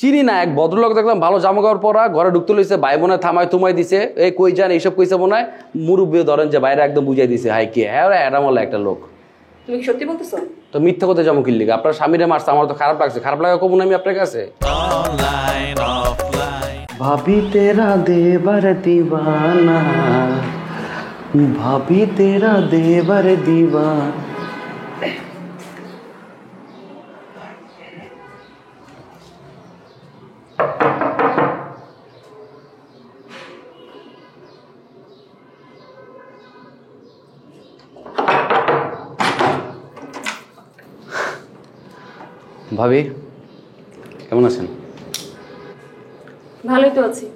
চিনি না, এক ভদ্রলোক দেখলাম ভালো জামা কাপড় পরা, ঘরে ঢুকতে লইছে, ভাই বোনে থামায় তুমাই দিছে, এই কই যান এইসব কইছে মনে হয়, মুরব্বিও ধরেন যে বাইরে একদম বুঝাই দিছে হাই কে হ্যাঁ এরামলা একটা লোক। তুমি কি সত্যি বলতেছো? তো মিথ্যা কথা যেমন কিনলি আপনার স্বামীরে মারছে, আমার তো খারাপ লাগছে, খারাপ লাগা কমুন আমি আপনার কাছে। ভাবি তেরা দেবার দিবানা, ভাবি তেরা দেবার দিবানা। ভাবি কেমন আছেন? ভালোই তো আছি।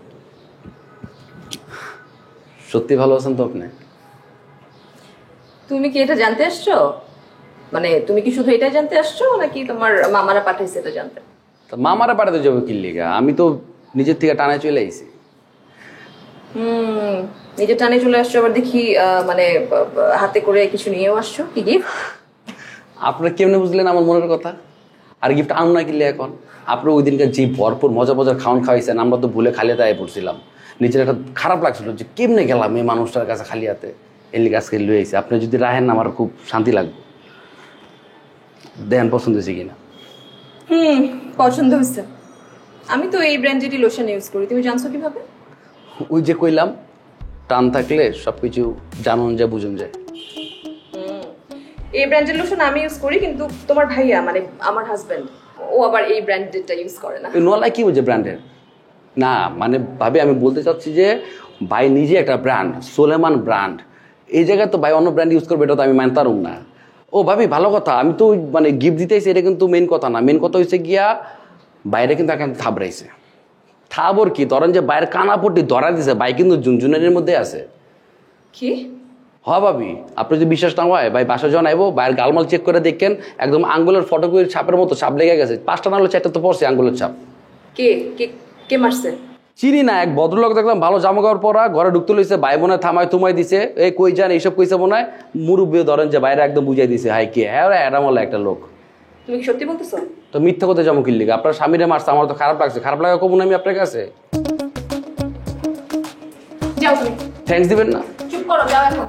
সত্যি ভালো আছেন তো আপনি? তুমি কি এটা জানতে আসছো? মানে তুমি কি শুধু এটাই জানতে আসছো নাকি তোমার মামারা পাঠাইছে এটা জানতে? তা মামারা পাঠাতে যাবো কিল্লিগা, আমি তো নিজের থেকে টানায় চলে আইছি। নিজের টানে চলে আসছো, আবার দেখি মানে হাতে করে কিছু নিয়েও আসছো। কি গিফট? আপনারা কেমনে বুঝলেন আমার মনের কথা? আর গিফট আনুন না কিনলে এখন আপনার ওই দিনকার যে ভরপুর মজা মজার খাওয়ান খাওয়াইছেন, আমরা তো ভুলে খালি হাতে পড়ছিলাম। নিজের একটা খারাপ লাগছিল যে কেমনে গেলাম এই মানুষটার কাছে খালি হাতে, এর লিগে আজকে লুয়ে আইছি। আপনি যদি রাহেন না আমার খুব শান্তি লাগবে। দেন পছন্দ হয়েছে কিনা? পছন্দ হয়েছে। আমি তো এই ব্র্যান্ডেরই লোশন ইউজ করি, তুমি জানছো কিভাবে? ওই যে কইলাম টান থাকলে সবকিছু জানুন যায় বুঝুন যায়। এই ব্র্যান্ডের লোশন আমি ইউজ করি, কিন্তু তোমার ভাইয়া মানে আমার হাজবেন্ড ও আবার এই ব্র্যান্ডেরটা ইউজ করে না। নোয়ালাই কি বুঝে ব্র্যান্ডের? না মানে ভাবি আমি বলতে চাচ্ছি যে ভাই নিজে একটা ব্র্যান্ড, সোলেমান ব্র্যান্ড, এই জায়গায় তো ভাই অন্য ব্র্যান্ড ইউজ করবে, এটা তো আমি মানতারুম না। ও ভাবি ভালো কথা, আমি তো মানে গিফট দিতেছি এটা কিন্তু মেন কথা না। মেন কথা হচ্ছে গিয়া বাইরে কিন্তু এখন থাবড়াইছে। থাবর কি ধরেন যে বাইরের কানাপট্টি ধরা দিছে, ভাই কিন্তু জুনজুনের মধ্যে আছে। কি হ্যাঁ ভাবি, আপনি যদি বিশ্বাস না হয় ভাই বাসা যখন আইবো বাইরের গালমাল চেক করে দেখেন, একদম আঙ্গুলের ফটোকপির ছাপের মতো ছাপ লেগে গেছে, 5টা না হলে 4টা তো পড়ছে আঙ্গুলের ছাপ। কে কে কে মারছে? চিনি না, এক ভদ্রলোক দেখলাম ভালো জামা কাপড় পরা, ঘরে ঢুকতে লইছে, ভাই বোনে থামায় তুমাই দিছে, এই কই যান এইসব কইছে মনে হয়, মুরব্বিও ধরেন যে বাইরে একদম বুঝাই দিছে হাই কে হ্যাঁ এরামলা একটা লোক। তুমি কি সত্যি বলতেছো? তো মিথ্যা কথা যেমন কিনলি আপনার স্বামীরে মারছে, আমার তো খারাপ লাগছে, খারাপ লাগা কমুন আমি আপনার কাছে। যাও তুমি। থ্যাঙ্কস দিবেন না? চুপ করো, যাও এখন।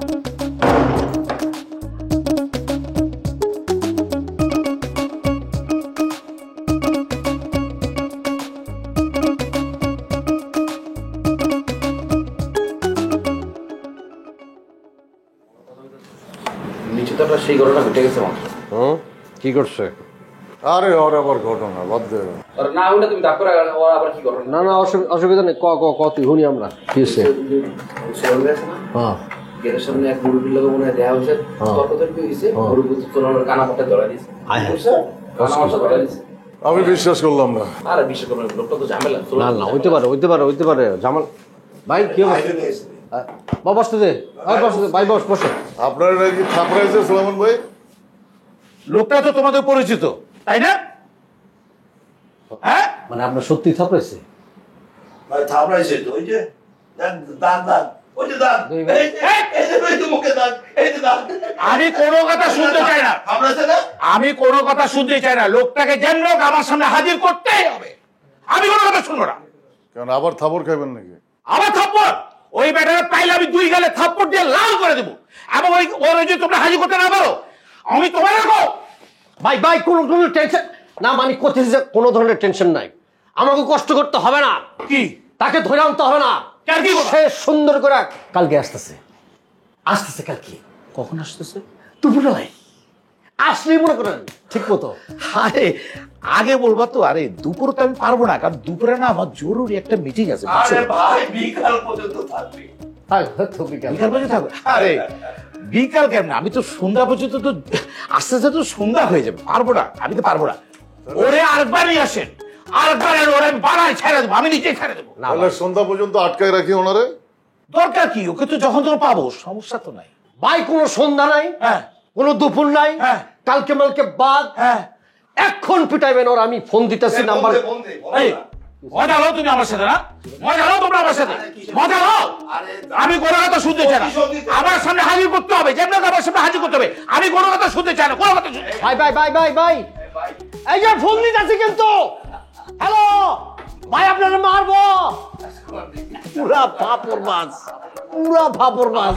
নিচে তো সেই ঘটনা ঘটে গেছে মাত্র। কি করছে? আরে ওর আবার ঘটনা বাদ দে। না ওটা তুমি ডাক করে ওর আবার কি ঘটনা? না না অসুবিধা নেই, ক ক ক তুই শুনি আমরা কি হচ্ছে। হ্যাঁ গেটের সামনে এক মুরব্বির লোক মনে হয় দেয়া হয়েছে, তর্কতর্কি হয়েছে, মুরব্বি তোলার কানাপট্টা ধরা দিয়েছে। আমি বিশ্বাস করলাম না। আরে বিশ্বাস করবেন লোকটা তো ঝামেলা। না না হইতে পারে জামাল ভাই কি হবে? বসতে দে ভাই, বসে। আপনার নাকি থাপড়াইছে সোলামন ভাই? লোকটা তো তোমাদের পরিচিত তাই না? হ্যাঁ মানে আপনার সত্যি থাপড়াইছে? ভাই থাপড়াইছে তো, ওই যে দাঁত দাঁত, ওই যে দাঁত, এই যে মুখে দাঁত, এই যে দাঁত। আমি কোনো কথা শুনতে চাই না। থাপড়াইছে না? আমি কোনো কথা শুনতে চাই না। লোকটাকে যেন আমার সামনে হাজির করতেই হবে। আমি কোনো কথা শুনবো না। কেন আবার থাপড় খাইবেন নাকি? আবার থাপ্পড়? ওই ব্যাটারে পাইলে আমি 2 গালে থাপ্পড় দিয়ে লাল করে দেবো। এবং ওই যে তোমরা হাজির করতে না পারো আমি তোমার রাখো। ভাই কোনো টেনশন না, মানে করতেছি যে কোনো ধরনের টেনশন নাই, আমাকে কষ্ট করতে হবে না। কি তাকে ধরে আনতে হবে না। কার কি সে সুন্দর করে কালকে আসতেছে কালকে। কখন আসতেছে? দুপুরবেলায় আসলেই মনে করেন ঠিক মতো। আরে আগে বলবা তো। আরে দুপুরে তো আমি পারবো না, কারণ দুপুরে না আমার জরুরি একটা মিটিং আছে। আরে ভাই বিকাল পর্যন্ত থাকবে। বিকাল পর্যন্ত থাকবে? আরে বিকাল কেমন, আমি তো সন্ধ্যা পর্যন্ত তো আস্তে আস্তে তো সন্ধ্যা হয়ে যাবে। পারবো না, আমি তো পারবো না। ওরে আরেকবার নিয়ে আসেন, আরেকবার ওরে আমি বাড়ায় ছেড়ে দেবো, আমি নিজেই ছেড়ে দেবো। তাহলে সন্ধ্যা পর্যন্ত আটকায় রাখি ওনারে। দরকার কি, ওকে তো যখন তখন পাবো, সমস্যা তো নাই। ভাই কোনো সন্ধ্যা নাই, হ্যাঁ কোনো দুপুর নাই, হ্যাঁ কালকে মালকে বাদ। হ্যাঁ এখন পিটাইবেন ওর, আমি ফোন দিতেছি নাম্বার। এই মজা হলো তুমি আমার সাথে, না মজা হলো তোমরা আমার সাথে, মজা হলো। আমি কোনো কথা শুনতে চাই না। আমার সামনে হাজির করতে হবে, যেমন আমার সামনে হাজির করতে হবে। আমি কোনো কথা শুনতে চাই না, কোনো কথা শুনতে। ভাই এই যে ফোন দিতেছি কিন্তু। হ্যালো ভাই আপনারা মারবো পুরা ফাপড় মাছ পুরা ফাপড় মাছ